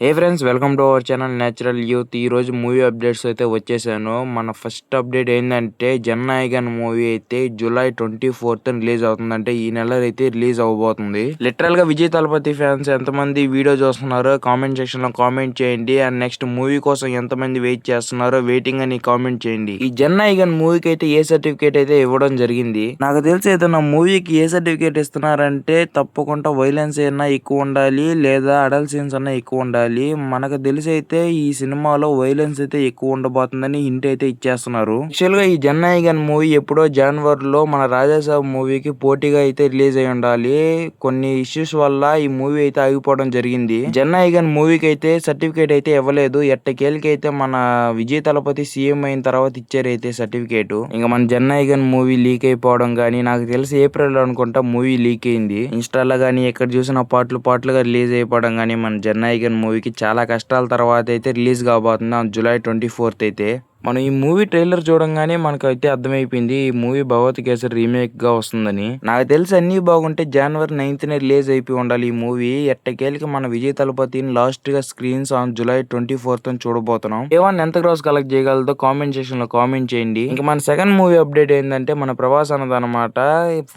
Hey friends, welcome to our channel natural youth. ఈ రోజు movie updates అయితే వచ్చేసాను. మన ఫస్ట్ అప్డేట్ ఏంటంటే జననాయకన్ మూవీ అయితే జూలై 24th రిలీజ్ అవుతుంది. అంటే ఈ నెల అయితే రిలీజ్ అవబోతుంది. లిటరల్ గా విజయ్ తలపతి ఫ్యాన్స్ ఎంతమంది వీడియో చూస్తున్నారో కామెంట్ సెక్షన్ లో కామెంట్ చేయండి. అండ్ నెక్స్ట్ మూవీ కోసం ఎంతమంది వెయిట్ చేస్తున్నారో వెయిటింగ్ అని కామెంట్ చేయండి. ఈ జననాయకన్ మూవీకి అయితే ఏ సర్టిఫికేట్ అయితే ఇవ్వడం జరిగింది. నాకు తెలిసి ఏదైనా మూవీకి ఏ సర్టిఫికేట్ ఇస్తున్నారంటే తప్పకుండా వైలెన్స్ అయినా ఎక్కువ ఉండాలి, లేదా అడల్ట్ సీన్స్ అన్నా ఎక్కువ ఉండాలి. మనకు తెలిసి అయితే ఈ సినిమాలో వైలెన్స్ అయితే ఎక్కువ ఉండబోతుందని హింట్ అయితే ఇచ్చేస్తున్నారు. యాక్చువల్ గా ఈ జననాయకన్ మూవీ ఎప్పుడో జనవరిలో మన రాజాసాబ్ మూవీకి పోటీగా అయితే రిలీజ్ అయి ఉండాలి. కొన్ని ఇష్యూస్ వల్ల ఈ మూవీ అయితే ఆగిపోవడం జరిగింది. జననాయకన్ మూవీకి అయితే సర్టిఫికేట్ అయితే ఇవ్వలేదు. ఎట్టకేలకి అయితే మన విజయ్ తలపతి సీఎం అయిన తర్వాత ఇచ్చారు అయితే సర్టిఫికేట్. ఇంకా మన జననాయకన్ మూవీ లీక్ అయిపోవడం గానీ, నాకు తెలిసి ఏప్రిల్ అనుకుంటా మూవీ లీక్ అయింది. ఇన్స్టాలో గానీ ఎక్కడ చూసిన పార్ట్లుగా రిలీజ్ అయిపోవడం గానీ, మన జననాయకన్ మూవీకి చాలా కష్టాల తర్వాత అయితే రిలీజ్ కాబోతుంది జూలై 24th అయితే. మనం ఈ మూవీ ట్రైలర్ చూడంగానే మనకైతే అర్థమైపోయింది ఈ మూవీ భగవత్ కేసరి రీమేక్ గా వస్తుందని. నాకు తెలిసి అన్ని బాగుంటే జనవరి 9th రిలీజ్ అయిపోయి ఉండాలి ఈ మూవీ. ఎట్టకేలకి మన విజయ్ తలపతిని లాస్ట్ గా స్క్రీన్స్ ఆన్ జూలై 24th చూడబోతున్నాం. ఏమన్నా ఎంత గ్రాస్ కలెక్ట్ చేయగలదో కామెంట్ సెక్షన్ లో కామెంట్ చేయండి. ఇంకా మన సెకండ్ మూవీ అప్డేట్ ఏంటంటే మన ప్రభాస్ అన్నదన్నమాట.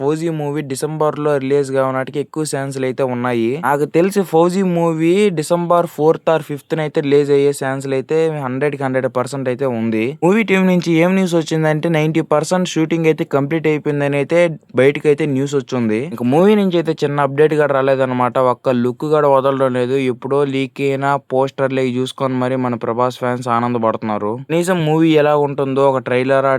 ఫౌజీ మూవీ డిసెంబర్ లో రిలీజ్ కావడానికి ఎక్కువ ఛాన్సులు అయితే ఉన్నాయి. నాకు తెలిసి fauji movie December 4th or 5th అయితే రిలీజ్ అయ్యే ఛాన్సులు అయితే 100% అయితే ఉంది. మూవీ టీం నుంచి ఏం న్యూస్ వచ్చిందంటే 90% షూటింగ్ అయితే కంప్లీట్ అయిపోయిందని అయితే బయటకు అయితే న్యూస్ వచ్చింది. ఇంకా మూవీ నుంచి అయితే చిన్న అప్డేట్ కూడా రాలేదన్నమాట. ఒక్క లుక్ కూడా వదలడం లేదు. ఎప్పుడో లీక్ అయిన పోస్టర్లు చూసుకొని మరి మన ప్రభాస్ ఫ్యాన్స్ ఆనందపడుతున్నారు. కనీసం మూవీ ఎలా ఉంటుందో ఒక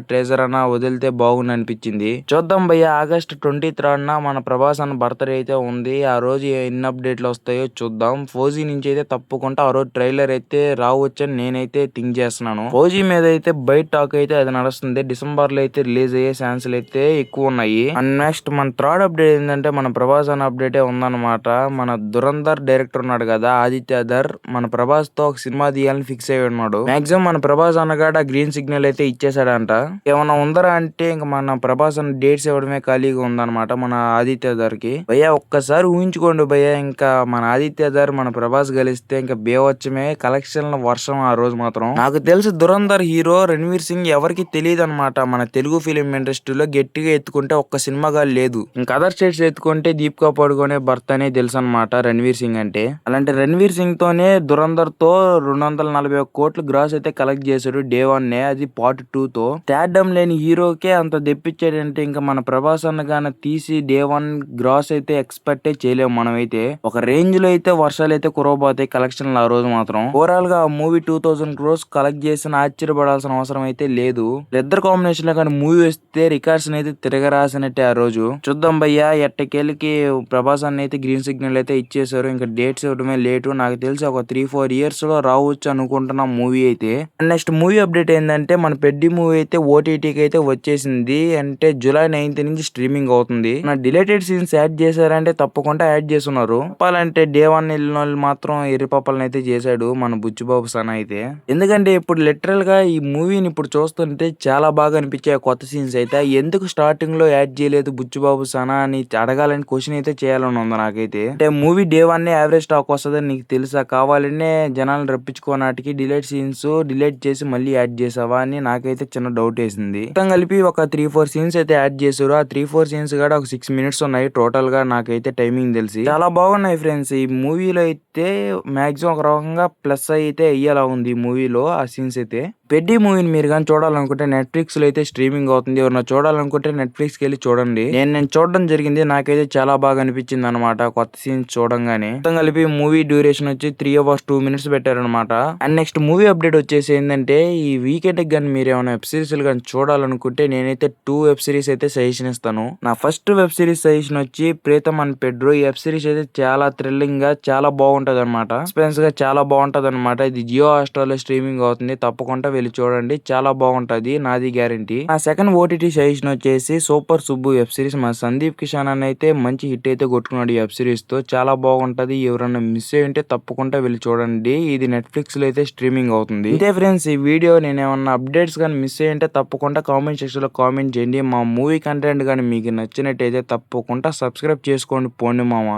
ట్రేజర్ అన్నా వదిలితే బాగుంది అనిపించింది. చూద్దాం భయ్య. ఆగస్ట్ 23rd మన ప్రభాస్ అన్న బర్త్డే అయితే ఉంది. ఆ రోజు ఎన్ని అప్డేట్లు వస్తాయో చూద్దాం. ఫౌజీ నుంచి అయితే తప్పకుండా ఆ రోజు ట్రైలర్ అయితే రావచ్చని నేనైతే థింక్ చేస్తున్నాను. ఫౌజీ మీద అయితే బయట టాక్ అయితే అది నడుస్తుంది. డిసెంబర్ లో అయితే రిలీజ్ అయ్యే ఛాన్సులు అయితే ఎక్కువ ఉన్నాయి. అండ్ నెక్స్ట్ మన థర్డ్ అప్డేట్ ఏంటంటే మన ప్రభాస్ అన్న అప్డేట్ ఉందన్నమాట. మన దురంధర్ డైరెక్టర్ ఉన్నాడు కదా ఆదిత్యధర్, మన ప్రభాస్ తో ఒక సినిమా తీయాలని ఫిక్స్ అయి ఉన్నాడు. మాక్సిమం మన ప్రభాస్ అన్నగాడ గ్రీన్ సిగ్నల్ అయితే ఇచ్చేసాడంట. ఏమన్నా ఉందరా అంటే ఇంకా మన ప్రభాస్ అన్న డేట్స్ ఇవ్వడమే ఖాళీగా ఉందన్నమాట మన ఆదిత్యధర్ కి. భయ్యా ఒక్కసారి ఊహించుకోండి భయ్యా, ఇంకా మన ఆదిత్యధర్ మన ప్రభాస్ కలిస్తే ఇంకా బేవచ్చమే కలెక్షన్ల వర్షం ఆ రోజు మాత్రం. నాకు తెలిసి దురంధర్ హీరో రణవీర్ సింగ్ ఎవరికి తెలియదు అనమాట. మన తెలుగు ఫిలిం ఇండస్ట్రీలో గట్టిగా ఎత్తుకుంటే ఒక్క సినిమాగా లేదు. ఇంకా అదర్ స్టేట్స్ ఎత్తుకుంటే దీపికా పడుకునే భర్త అనే తెలుసు అనమాట రణవీర్ సింగ్ అంటే. అలాంటి రణవీర్ సింగ్ తోనే దురంధర్ తో 241 కోట్లు గ్రాస్ అయితే కలెక్ట్ చేశాడు డే 1. అది పార్ట్ 2 తో. తేడ్డం లేని హీరోకే అంత తెప్పించాడంటే ఇంకా మన ప్రభాస్ అన్నగానే తీసి డే 1 గ్రాస్ అయితే ఎక్స్పెక్ట్ చేయలేము మనమైతే. ఒక రేంజ్ లో అయితే వర్షాలు అయితే కురవబోతాయి కలెక్షన్లు ఆ రోజు మాత్రం. ఓవరాల్ గా మూవీ 2000 crores కలెక్ట్ చేసిన ఆశ్చర్యపడాల్సిన అవసరం అయితే లేదు. ఇద్దరు కాంబినేషన్ లో కానీ మూవీ వస్తే రికార్డ్స్ అయితే తిరగరాసినట్టే ఆ రోజు. చూద్దాం భయ్యా. ఎట్టకేలకి ప్రభాస్ అన్న అయితే గ్రీన్ సిగ్నల్ అయితే ఇచ్చేసారు. ఇంకా డేట్స్ ఇవ్వడమే లేటు. నాకు తెలిసి ఒక 3-4 years లో రావచ్చు అనుకుంటున్నా మూవీ అయితే. నెక్స్ట్ మూవీ అప్డేట్ ఏంటంటే మన పెద్ద మూవీ అయితే ఓటీటీకి అయితే వచ్చేసింది. అంటే జూలై 9th నుంచి స్ట్రీమింగ్ అవుతుంది. నా డిలేటెడ్ సీన్స్ యాడ్ చేశారంటే తప్పకుండా యాడ్ చేస్తున్నారు. చెప్పాలంటే డే 1 వెళ్ళిన వాళ్ళు మాత్రం ఎర్రిపప్పలను అయితే చేశాడు మన బుచ్చిబాబు సన అయితే. ఎందుకంటే ఇప్పుడు లిటరల్ గా ఈ మూవీని ఇప్పుడు చూస్తుంటే చాలా బాగా అనిపించాయి కొత్త సీన్స్ అయితే. ఎందుకు స్టార్టింగ్ లో యాడ్ చేయలేదు బుచ్చిబాబు సనా అని అడగాలని క్వశ్చన్ అయితే చేయాలని ఉంది నాకైతే. అంటే మూవీ డే 1 యావరేజ్ టాక్ వస్తుందని నీకు తెలుసా? కావాలనే జనాలను రప్పించుకోనాటికి డిలేట్ సీన్స్ డిలేట్ చేసి మళ్ళీ యాడ్ చేసావా అని నాకైతే చిన్న డౌట్ వేసింది. మొత్తం కలిపి ఒక 3-4 సీన్స్ అయితే యాడ్ చేశారు. ఆ 3-4 సీన్స్ కూడా ఒక 6 minutes ఉన్నాయి టోటల్ గా నాకైతే టైమింగ్ తెలిసి. చాలా బాగున్నాయి ఫ్రెండ్స్. ఈ మూవీలో అయితే మాక్సిమం ఒక రకంగా ప్లస్ అయితే అయ్యేలా ఉంది ఈ మూవీలో ఆ సీన్స్ అయితే. పెద్ది మూవీని మీరు కానీ చూడాలనుకుంటే నెట్ఫ్లిక్స్ లో అయితే స్ట్రీమింగ్ అవుతుంది. ఎవరైనా చూడాలనుకుంటే నెట్ఫ్లిక్స్ కి వెళ్ళి చూడండి. నేను చూడడం జరిగింది. నాకైతే చాలా బాగా అనిపించింది అనమాట కొత్త సీన్స్ చూడంగానే. మొత్తం కలిపి మూవీ డ్యూరేషన్ వచ్చి 3 hours 2 minutes పెట్టారనమాట. అండ్ నెక్స్ట్ మూవీ అప్డేట్ వచ్చేసి ఏంటంటే ఈ వీకెండ్ కానీ మీరు ఏమైనా వెబ్ సిరీస్ కానీ చూడాలనుకుంటే నేనైతే 2 వెబ్ సిరీస్ అయితే సజెషన్ ఇస్తాను. నా ఫస్ట్ వెబ్ సిరీస్ సజెషన్ వచ్చి ప్రీతం అండ్ పెడ్రో. ఈ వెబ్ సిరీస్ అయితే చాలా థ్రిల్లింగ్ గా చాలా బాగుంటది అనమాట. సస్పెన్స్ గా చాలా బాగుంటది అనమాట. ఇది జియో హాట్‌స్టార్ లో స్ట్రీమింగ్ అవుతుంది. తప్పకుండా వెళ్ళి చూడండి. చాలా బాగుంటది, నాది గ్యారంటీ. నా సెకండ్ ఓటీటీ సజెషన్ వచ్చేసి సూపర్ సుబ్బు వెబ్ సిరీస్. మా సందీప్ కిషన్ అని అయితే మంచి హిట్ అయితే కొట్టుకున్నాడు ఈ వెబ్ సిరీస్ తో. చాలా బాగుంటది. ఎవరైనా మిస్ అయ్యి ఉంటే తప్పకుండా వెళ్ళి చూడండి. ఇది నెట్ఫ్లిక్స్ లో అయితే స్ట్రీమింగ్ అవుతుంది. ఇంతే ఫ్రెండ్స్ ఈ వీడియో. నేను ఏమన్నా అప్డేట్స్ కానీ మిస్ అయ్యి ఉంటే తప్పకుండా కామెంట్ సెక్షన్ లో కామెంట్ చేయండి. మా మూవీ కంటెంట్ కానీ మీకు నచ్చినట్టయితే తప్పకుండా సబ్స్క్రైబ్ చేసుకోండి పోండి మామ.